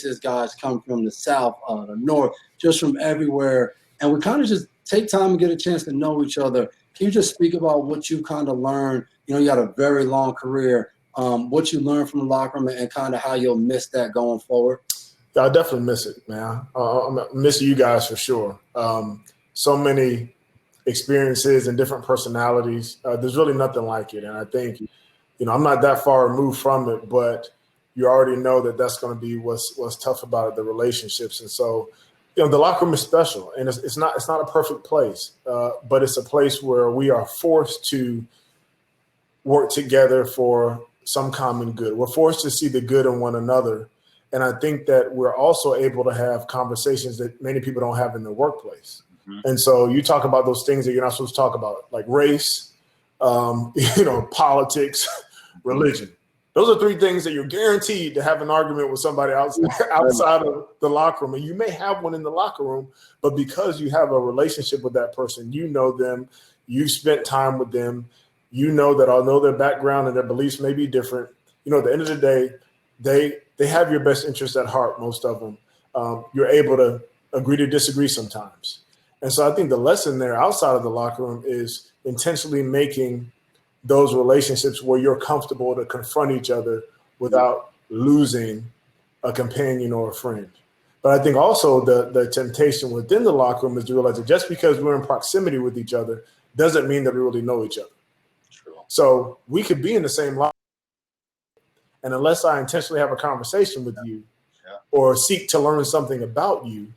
Texas guys come from the South, the North, just from everywhere. And we kind of just take time and get a chance to know each other. Can you just speak about what you kind of learned? You know, you had a very long career. What you learned from the locker room and kind of how you'll miss that going forward? I definitely miss it, man. I miss you guys for sure. So many experiences and different personalities. There's really nothing like it. And I think, you know, I'm not that far removed from it, but you already know that that's going to be what's tough about it, the relationships. And so, you know, the locker room is special, and it's not a perfect place, but it's a place where we are forced to work together for some common good. We're forced to see the good in one another. And I think that we're also able to have conversations that many people don't have in the workplace. Mm-hmm. And so you talk about those things that you're not supposed to talk about, like race, you know, politics, religion. Those are three things that you're guaranteed to have an argument with somebody outside of the locker room. And you may have one in the locker room, but because you have a relationship with that person, you know them, you spent time with them, you know that although their background and their beliefs may be different, you know, at the end of the day, they have your best interests at heart, most of them. You're able to agree to disagree sometimes. And so I think the lesson there outside of the locker room is intentionally making those relationships where you're comfortable to confront each other without losing a companion or a friend. But I think also the temptation within the locker room is to realize that just because we're in proximity with each other doesn't mean that we really know each other. True. So we could be in the same locker room, and unless I intentionally have a conversation with you or seek to learn something about you,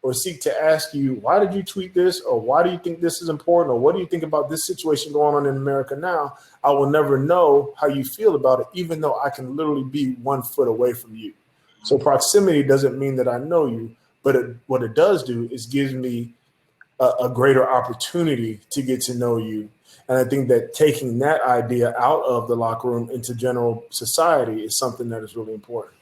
or seek to ask you, why did you tweet this? Or why do you think this is important? Or what do you think about this situation going on in America now? I will never know how you feel about it, even though I can literally be 1 foot away from you. So proximity doesn't mean that I know you, but what it does do is gives me a greater opportunity to get to know you. And I think that taking that idea out of the locker room into general society is something that is really important.